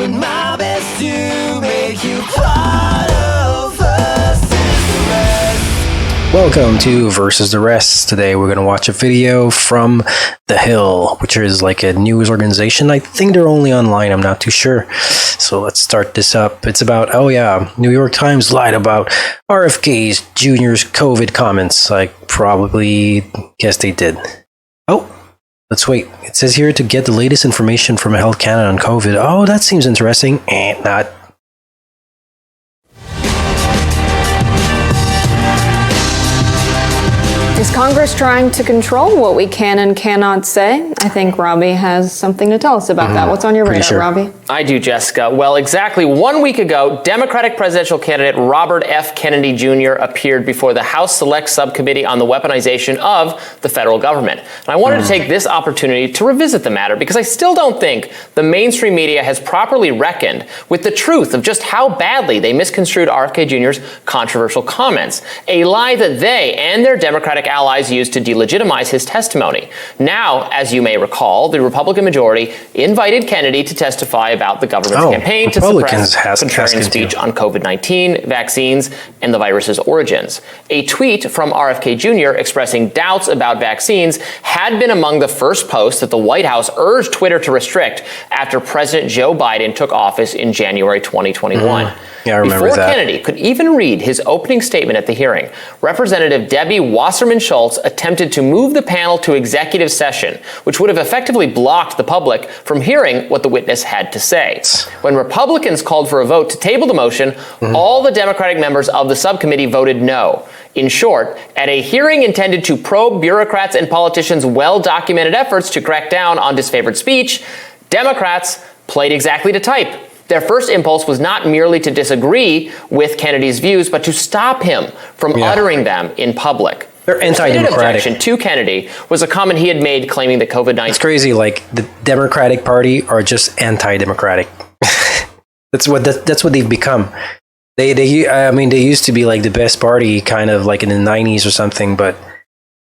doing my best to make you part of versus the rest. Welcome to Versus the Rest. Today we're going to watch a video from The Hill, which is like a news organization. I think they're only online, I'm not too sure. So let's start this up. It's about, New York Times lied about RFK's Jr.'s COVID comments. I probably guess they did. Oh, let's wait. It says here to get the latest information from Health Canada on COVID. Oh, that seems interesting. Not. Is Congress trying to control what we can and cannot say? I think Robby has something to tell us about that. What's on your radar, Robby? I do, Jessica. Well, exactly 1 week ago, Democratic presidential candidate Robert F. Kennedy Jr. appeared before the House Select Subcommittee on the Weaponization of the Federal Government. And I wanted to take this opportunity to revisit the matter because I still don't think the mainstream media has properly reckoned with the truth of just how badly they misconstrued RFK Jr.'s controversial comments, a lie that they and their Democratic allies used to delegitimize his testimony. Now, as you may recall, the Republican majority invited Kennedy to testify about the government's campaign to suppress contrarian speech on COVID-19, vaccines, and the virus's origins. A tweet from RFK Jr. expressing doubts about vaccines had been among the first posts that the White House urged Twitter to restrict after President Joe Biden took office in January 2021. Yeah, I remember Before that. Kennedy could even read his opening statement at the hearing, Representative Debbie Wasserman Schultz attempted to move the panel to executive session, which would have effectively blocked the public from hearing what the witness had to say. When Republicans called for a vote to table the motion, all the Democratic members of the subcommittee voted no. In short, at a hearing intended to probe bureaucrats and politicians' well-documented efforts to crack down on disfavored speech, Democrats played exactly to type. Their first impulse was not merely to disagree with Kennedy's views, but to stop him from uttering them in public. They're anti-democratic. The objection to Kennedy was a comment he had made claiming that COVID-19... It's crazy, like, the Democratic Party are just anti-democratic. That's what they've become. They used to be like the best party, kind of like in the 90s or something, but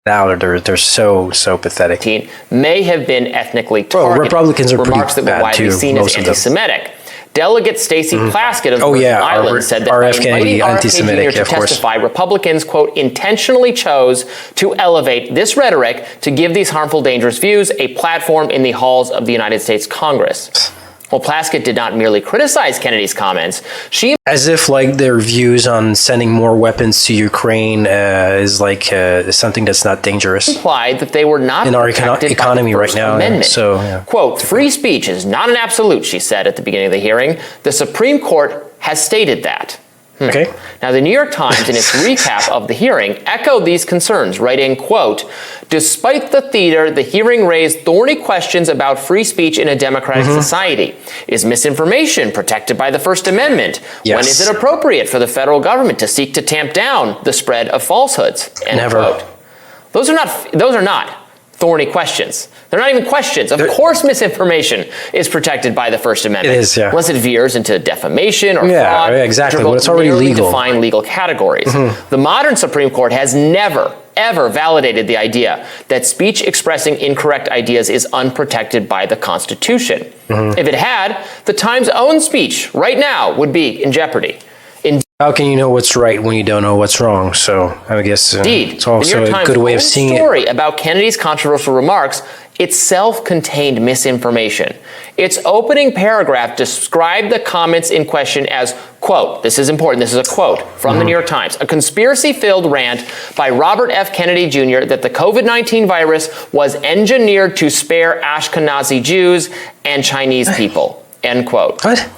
now they're so pathetic. May have been ethnically targeted. Republicans are remarks pretty that were bad widely too, seen as anti-Semitic. Delegate Stacey Plaskett of Virgin Islands said that by inviting RFK Jr. to testify, Republicans, quote, intentionally chose to elevate this rhetoric to give these harmful, dangerous views a platform in the halls of the United States Congress. Well, Plaskett did not merely criticize Kennedy's comments. She, as if like their views on sending more weapons to Ukraine is like something that's not dangerous. Implied that they were not in our economy right now. Amendment. So, quote, free speech is not an absolute, she said at the beginning of the hearing. The Supreme Court has stated that. Okay. Now, the New York Times, in its recap of the hearing, echoed these concerns, writing, quote, despite the theater, the hearing raised thorny questions about free speech in a democratic society. Is misinformation protected by the First Amendment? Yes. When is it appropriate for the federal government to seek to tamp down the spread of falsehoods? End quote. Those are not thorny questions. They're not even questions. Of course misinformation is protected by the First Amendment. It is, yeah. Unless it veers into defamation or fraud. Yeah, exactly. Well, it's already legal. Define legal categories. The modern Supreme Court has never, ever validated the idea that speech expressing incorrect ideas is unprotected by the Constitution. If it had, the Times' own speech right now would be in jeopardy. How can you know what's right when you don't know what's wrong? So I guess it's also a good way of seeing it. The story about Kennedy's controversial remarks itself contained misinformation. Its opening paragraph described the comments in question as, quote, this is important, this is a quote from the New York Times, a conspiracy-filled rant by Robert F. Kennedy Jr. that the COVID-19 virus was engineered to spare Ashkenazi Jews and Chinese people, end quote. What?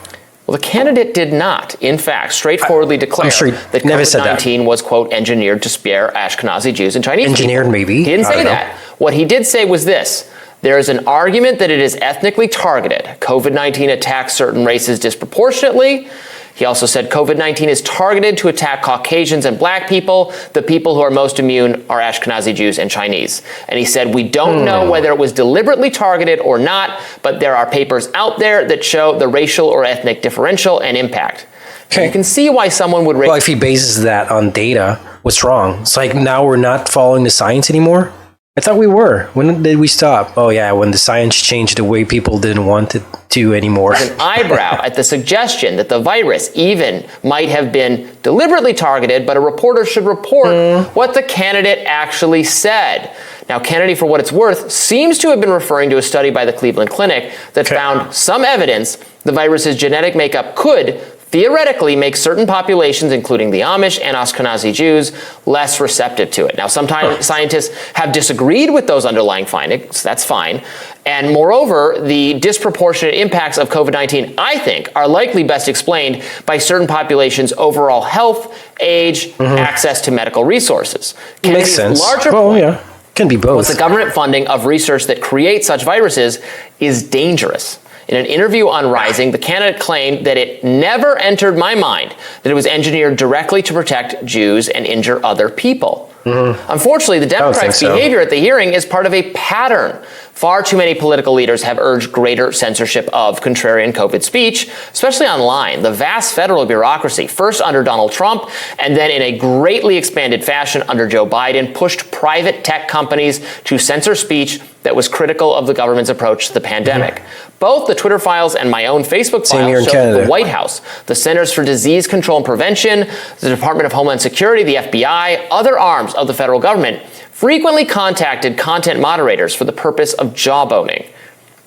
Well, the candidate did not, in fact, straightforwardly declare that COVID-19 was, quote, engineered to spare Ashkenazi Jews and Chinese people. Maybe. He didn't say that. What he did say was this. There is an argument that it is ethnically targeted. COVID-19 attacks certain races disproportionately. He also said COVID-19 is targeted to attack Caucasians and black people. The people who are most immune are Ashkenazi Jews and Chinese. And he said, we don't know whether it was deliberately targeted or not, but there are papers out there that show the racial or ethnic differential and impact. Okay. You can see why someone would... Well, if he bases that on data, what's wrong? It's like now we're not following the science anymore? I thought we were. When did we stop? Oh, yeah, when the science changed the way people didn't want it do anymore. An eyebrow at the suggestion that the virus even might have been deliberately targeted, but a reporter should report what the candidate actually said. Now, Kennedy, for what it's worth, seems to have been referring to a study by the Cleveland Clinic that found some evidence the virus's genetic makeup could theoretically make certain populations, including the Amish and Ashkenazi Jews, less receptive to it. Now, sometimes scientists have disagreed with those underlying findings. That's fine. And moreover, the disproportionate impacts of COVID-19, I think, are likely best explained by certain populations' overall health, age, access to medical resources. Makes sense. Larger well, point, yeah, can be both. the government funding of research that creates such viruses is dangerous. In an interview on Rising, the candidate claimed that it never entered my mind that it was engineered directly to protect Jews and injure other people. Unfortunately, the Democrats' behavior at the hearing is part of a pattern. Far too many political leaders have urged greater censorship of contrarian COVID speech, especially online. The vast federal bureaucracy, first under Donald Trump and then in a greatly expanded fashion under Joe Biden, pushed private tech companies to censor speech that was critical of the government's approach to the pandemic. Both the Twitter files and my own Facebook files show the White House, the Centers for Disease Control and Prevention, the Department of Homeland Security, the FBI, other arms of the federal government frequently contacted content moderators for the purpose of jawboning.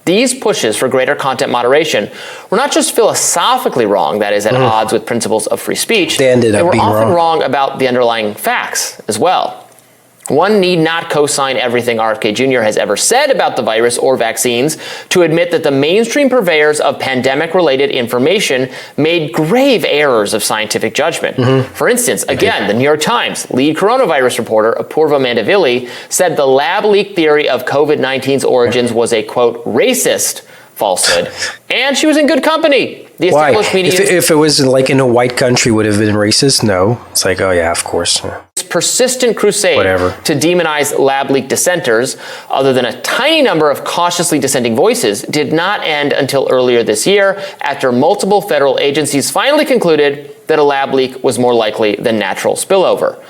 These pushes for greater content moderation were not just philosophically wrong, that is, at odds with principles of free speech, they were often wrong about the underlying facts as well. One need not co-sign everything RFK Jr. has ever said about the virus or vaccines to admit that the mainstream purveyors of pandemic-related information made grave errors of scientific judgment. For instance, again, the New York Times lead coronavirus reporter Apurva Mandavili said the lab leak theory of COVID-19's origins was a, quote, racist falsehood, and she was in good company. The established media. If it was like in a white country, would have been racist? No. It's like, oh yeah, of course. Persistent crusade to demonize lab leak dissenters, other than a tiny number of cautiously dissenting voices, did not end until earlier this year, after multiple federal agencies finally concluded that a lab leak was more likely than natural spillover.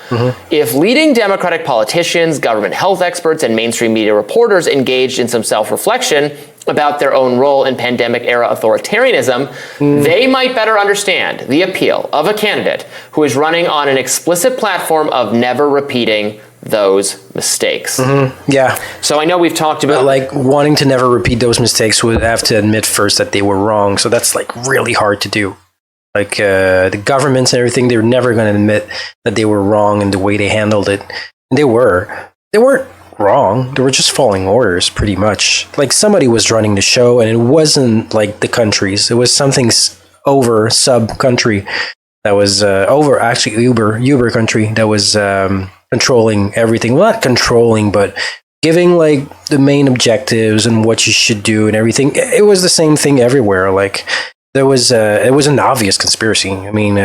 If leading Democratic politicians, government health experts, and mainstream media reporters engaged in some self-reflection about their own role in pandemic-era authoritarianism, they might better understand the appeal of a candidate who is running on an explicit platform of never repeating those mistakes. Yeah. So I know we've talked about... But like wanting to never repeat those mistakes would have to admit first that they were wrong. So that's like really hard to do. Like the governments and everything, they're never going to admit that they were wrong in the way they handled it. And they weren't wrong. They were just following orders pretty much. Like somebody was running the show and it wasn't like the countries. It was something over sub country that was over actually Uber country that was controlling everything. Well, not controlling, but giving like the main objectives and what you should do and everything. It was the same thing everywhere. Like it was an obvious conspiracy. I mean,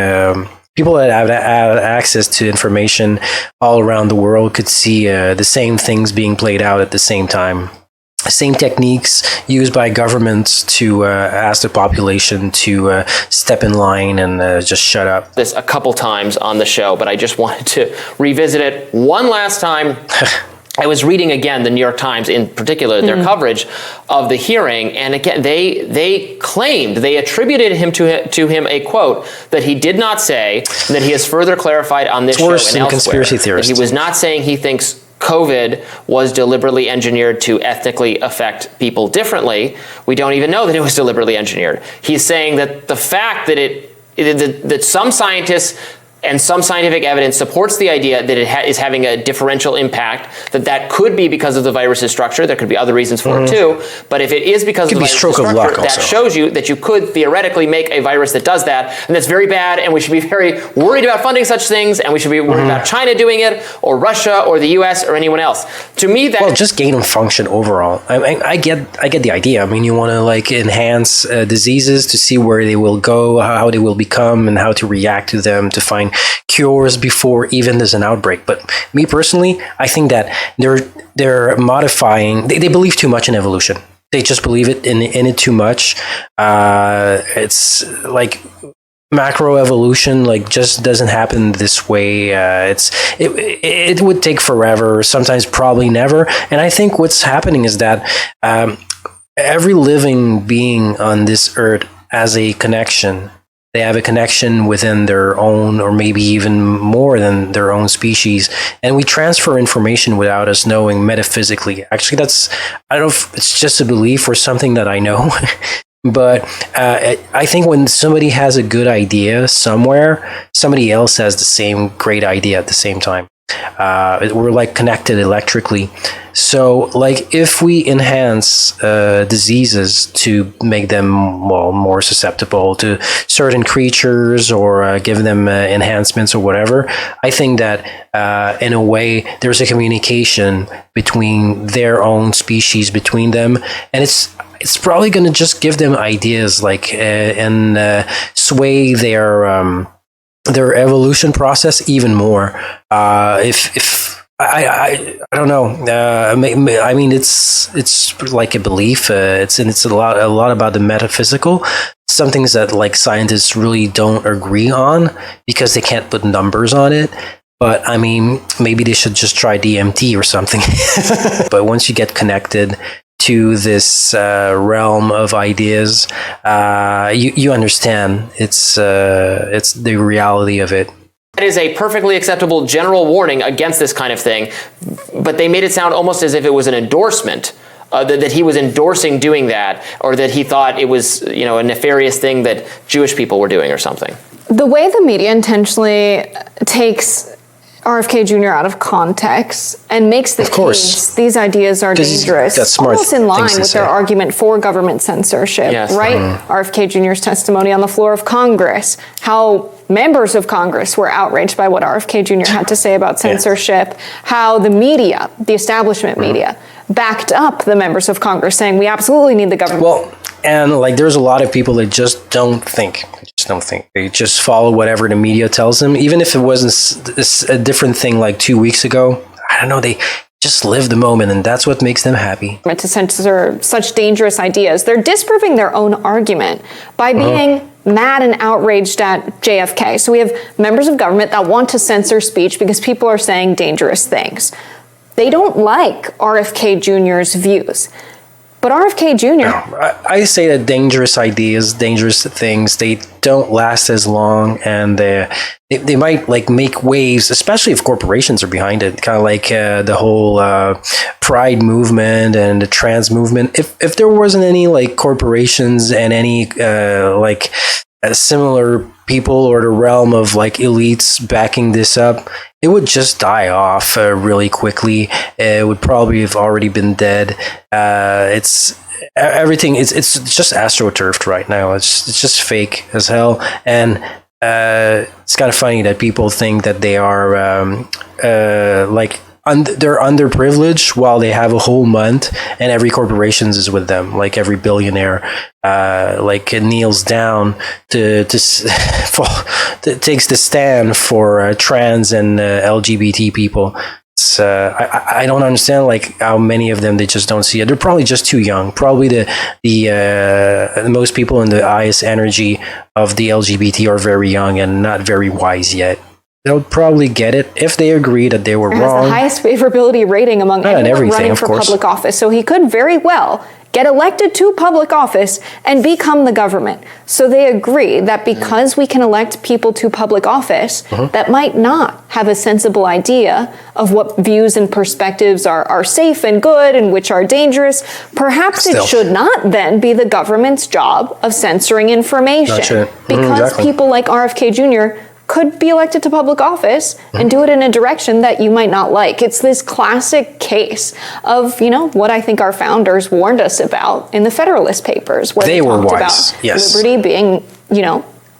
people that have access to information all around the world could see the same things being played out at the same time. Same techniques used by governments to ask the population to step in line and just shut up. This a couple times on the show, but I just wanted to revisit it one last time. I was reading again the New York Times, in particular, their coverage of the hearing, and again they claimed, they attributed to him a quote that he did not say, and that he has further clarified on this show and elsewhere. Conspiracy theorists. That he was not saying he thinks COVID was deliberately engineered to ethnically affect people differently. We don't even know that it was deliberately engineered. He's saying that the fact that that some scientists and some scientific evidence supports the idea that it is having a differential impact, that could be because of the virus's structure. There could be other reasons for it too. But if it is because of the virus's structure, that shows you that you could theoretically make a virus that does that. And that's very bad. And we should be very worried about funding such things. And we should be worried about China doing it, or Russia, or the US, or anyone else. To me, that... Well, just gain of function overall. I get the idea. I mean, you want to like enhance diseases to see where they will go, how they will become, and how to react to them, to find cures before even there's an outbreak. But me personally, I think that they're modifying. They believe too much in evolution. They just believe in it too much. It's like macro evolution, like just doesn't happen this way. It would take forever. Sometimes probably never. And I think what's happening is that every living being on this earth has a connection. They have a connection within their own, or maybe even more than their own species. And we transfer information without us knowing metaphysically. Actually, I don't know if it's just a belief or something that I know. But I think when somebody has a good idea somewhere, somebody else has the same great idea at the same time. We're like connected electrically. So like if we enhance diseases to make them more susceptible to certain creatures, or give them enhancements or whatever, I think that in a way there's a communication between their own species, between them, and it's probably going to just give them ideas, like and sway their evolution process even more. If I don't know. I mean, it's like a belief. It's a lot about the metaphysical. Some things that like scientists really don't agree on because they can't put numbers on it. But I mean, maybe they should just try DMT or something. But once you get connected to this realm of ideas, you understand it's the reality of it. That is a perfectly acceptable general warning against this kind of thing, but they made it sound almost as if it was an endorsement, that he was endorsing doing that, or that he thought it was, a nefarious thing that Jewish people were doing or something. The way the media intentionally takes RFK Jr. out of context and makes the case these ideas are dangerous, almost in line with their argument for government censorship, right? RFK Jr.'s testimony on the floor of Congress, how members of Congress were outraged by what RFK Jr. had to say about censorship, how the media, the establishment media, backed up the members of Congress saying we absolutely need the government. Well, and like there's a lot of people that just don't think. They just follow whatever the media tells them, even if it wasn't a different thing like 2 weeks ago. I don't know. They just live the moment, and that's what makes them happy. To censor such dangerous ideas, they're disproving their own argument by being mad and outraged at JFK. So we have members of government that want to censor speech because people are saying dangerous things. They don't like RFK Jr.'s views. But RFK Jr. No, I say that dangerous ideas, dangerous things, they don't last as long, and they might like make waves, especially if corporations are behind it. Kind of like the whole Pride movement and the trans movement. If there wasn't any like corporations and any like similar people or the realm of like elites backing this up, it would just die off really quickly. It would probably have already been dead. It's everything. It's just astroturfed right now. It's just fake as hell. And it's kind of funny that people think that they are like they're underprivileged while they have a whole month and every corporation is with them. Like every billionaire like kneels down to takes the stand for trans and LGBT people. It's, I don't understand like how many of them they just don't see it. They're probably just too young. Probably the most people in the highest energy of the LGBT are very young and not very wise yet. They'll probably get it if they agree that they were wrong. Has the highest favorability rating among anyone running for public office, so he could very well get elected to public office and become the government. So they agree that because we can elect people to public office that might not have a sensible idea of what views and perspectives are safe and good and which are dangerous, perhaps it should not then be the government's job of censoring information. Because people like RFK Jr. could be elected to public office and do it in a direction that you might not like. It's this classic case of, what I think our founders warned us about in the Federalist Papers, where they talked about liberty being,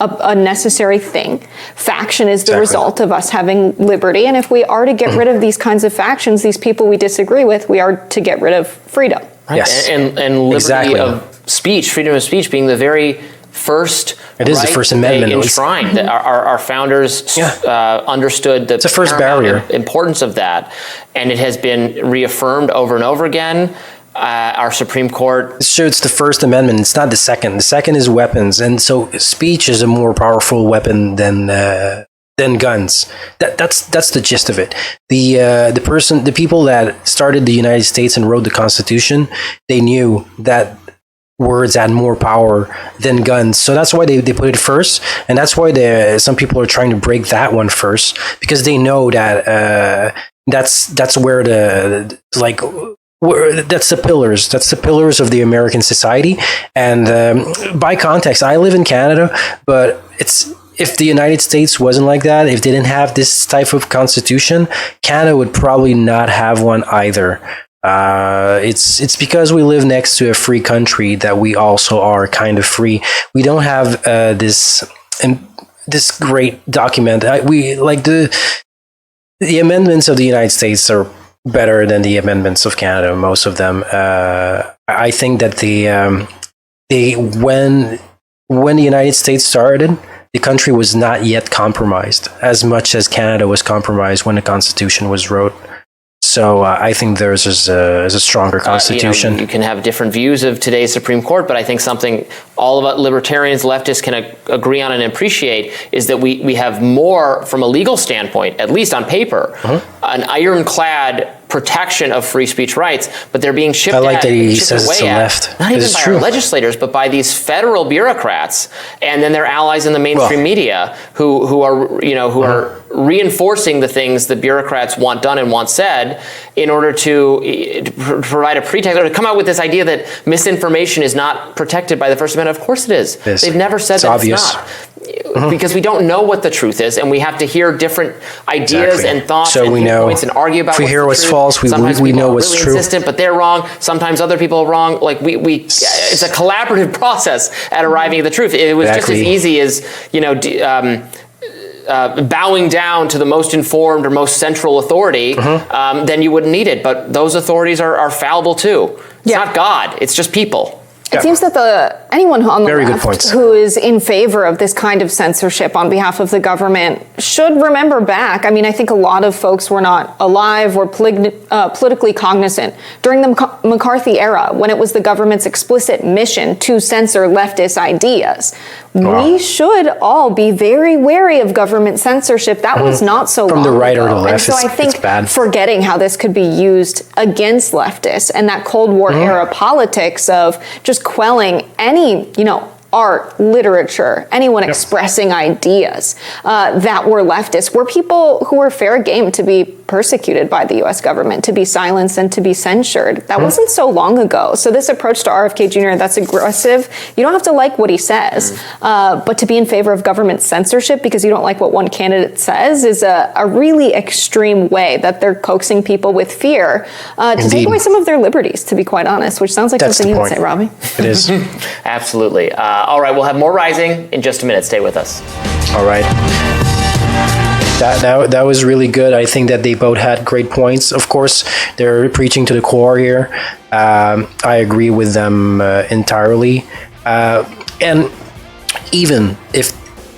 a necessary thing. Faction is the result of us having liberty. And if we are to get rid of these kinds of factions, these people we disagree with, we are to get rid of freedom. Right? Yes. And liberty of speech, freedom of speech being the very first the First Amendment enshrined. Our founders understood the first barrier importance of that, and it has been reaffirmed over and over again. Our Supreme Court. So it's the First Amendment. It's not the second. The second is weapons, and so speech is a more powerful weapon than guns. That's the gist of it. The people that started the United States and wrote the Constitution, they knew that words had more power than guns. So that's why they put it first, and that's why some people are trying to break that one first, because they know that that's where that's the pillars. That's the pillars of the American society. And by context, I live in Canada, but if the United States wasn't like that, if they didn't have this type of constitution, Canada would probably not have one either. It's because we live next to a free country that we also are kind of free. We don't have this great document. We like the amendments of the United States are better than the amendments of Canada, most of them. I think that when the United States started, the country was not yet compromised as much as Canada was compromised when the Constitution was wrote. So I think theirs is a stronger constitution. You can have different views of today's Supreme Court, but I think something all of us libertarians, leftists can agree on and appreciate is that we have more, from a legal standpoint, at least on paper, an ironclad protection of free speech rights, but they're being chipped away at, not even by our legislators, but by these federal bureaucrats, and then their allies in the mainstream media who are reinforcing the things the bureaucrats want done and want said in order to provide a pretext or to come out with this idea that misinformation is not protected by the First Amendment. Of course it is. They've never said that it's not. Because we don't know what the truth is, and we have to hear different ideas and thoughts and viewpoints and argue about. If we hear what's false, we know what's really true. Insistent, but they're wrong. Sometimes other people are wrong. Like it's a collaborative process at arriving at the truth. It was just as easy as bowing down to the most informed or most central authority. Then you wouldn't need it. But those authorities are fallible too. It's not God. It's just people. It seems that anyone on the left who is in favor of this kind of censorship on behalf of the government should remember back. I mean, I think a lot of folks were not alive or politically cognizant during the McCarthy era, when it was the government's explicit mission to censor leftist ideas. We should all be very wary of government censorship. That was not so long ago. From the right or the left, and so I think forgetting how this could be used against leftists and that Cold War era politics of just quelling any, art, literature, anyone expressing ideas that were leftist, were people who were fair game to be persecuted by the U.S. government, to be silenced and to be censured. That wasn't so long ago. So this approach to RFK Jr., that's aggressive. You don't have to like what he says, but to be in favor of government censorship because you don't like what one candidate says is a really extreme way that they're coaxing people with fear to take away some of their liberties, to be quite honest, which sounds like something you would say, Robby. It is. Absolutely. All right, we'll have more Rising in just a minute. Stay with us. All right. That was really good. I think that they both had great points. Of course, they're preaching to the core here. I agree with them entirely. And even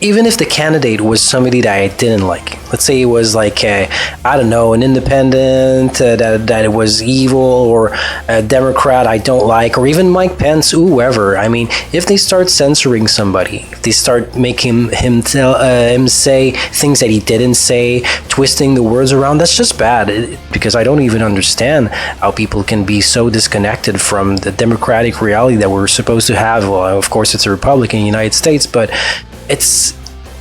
if the candidate was somebody that I didn't like, let's say it was like an independent that it was evil, or a Democrat I don't like, or even Mike Pence, whoever. I mean, if they start censoring somebody, if they start making him say things that he didn't say, twisting the words around, that's just bad. Because I don't even understand how people can be so disconnected from the democratic reality that we're supposed to have. Well, of course, it's a republic in the United States, but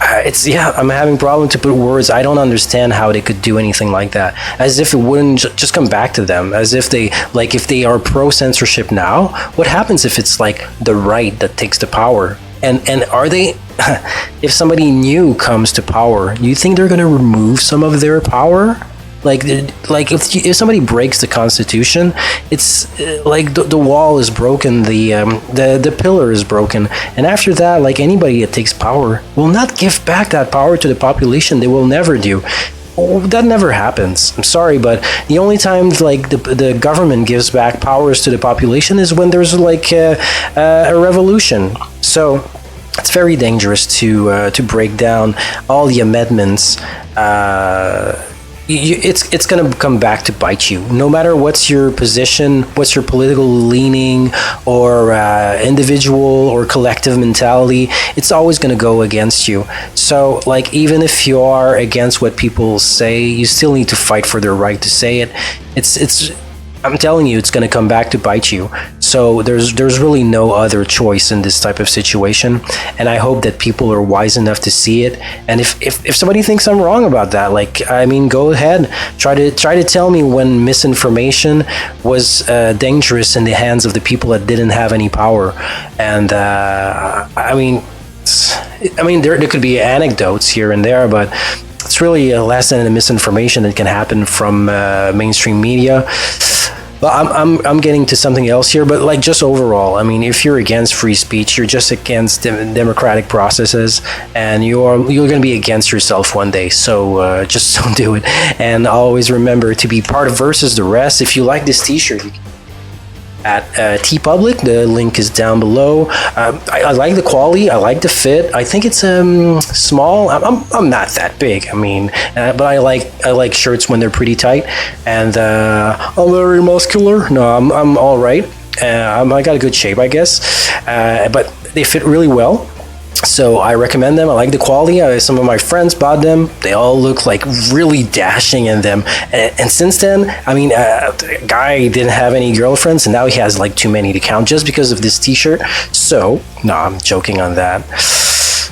I'm having problem to put words. I don't understand how they could do anything like that, as if it wouldn't just come back to them, as if if they are pro censorship now, what happens if it's like the right that takes the power, and are they if somebody new comes to power, do you think they're going to remove some of their power? Like if somebody breaks the Constitution, it's like the wall is broken, the pillar is broken, and after that, like anybody that takes power will not give back that power to the population. They will never do. That never happens. I'm sorry, but the only time like the government gives back powers to the population is when there's like a revolution. So it's very dangerous to break down all the amendments. It's going to come back to bite you. No matter what's your position, what's your political leaning, or individual or collective mentality, it's always going to go against you. So, like, even if you are against what people say, you still need to fight for their right to say it. I'm telling you, it's going to come back to bite you. So there's really no other choice in this type of situation, and I hope that people are wise enough to see it. And if somebody thinks I'm wrong about that, like, I mean, go ahead, try to tell me when misinformation was dangerous in the hands of the people that didn't have any power. And I mean, there could be anecdotes here and there, but it's really a lesson in the misinformation that can happen from mainstream media. But I'm getting to something else here, but like, just overall, I mean, if you're against free speech, you're just against democratic processes, and you're going to be against yourself one day. So just don't do it. And always remember to be part of Versus the Rest. If you like this t-shirt, you can at T-Public. The link is down below. I like the quality. I like the fit. I think it's small. I'm not that big. I mean, but I like shirts when they're pretty tight. And I'm very muscular. No, I'm all right. I got a good shape, I guess. But they fit really well. So I recommend them. I like the quality. Some of my friends bought them. They all look like really dashing in them. And since then, I mean, the guy didn't have any girlfriends, and now he has like too many to count just because of this t-shirt. So, no, I'm joking on that.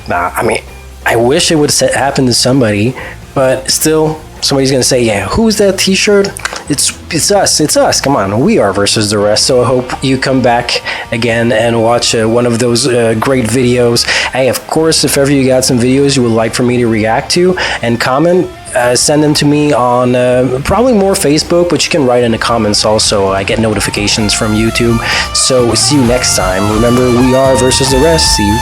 Nah, I mean, I wish it would happen to somebody, but still, somebody's going to say, yeah, who's that t-shirt? It's us. Come on, we are Versus the Rest. So I hope you come back again and watch one of those great videos. Hey, of course, if ever you got some videos you would like for me to react to and comment, send them to me on probably more Facebook, but you can write in the comments also. I get notifications from YouTube. So see you next time. Remember, we are Versus the Rest. See you.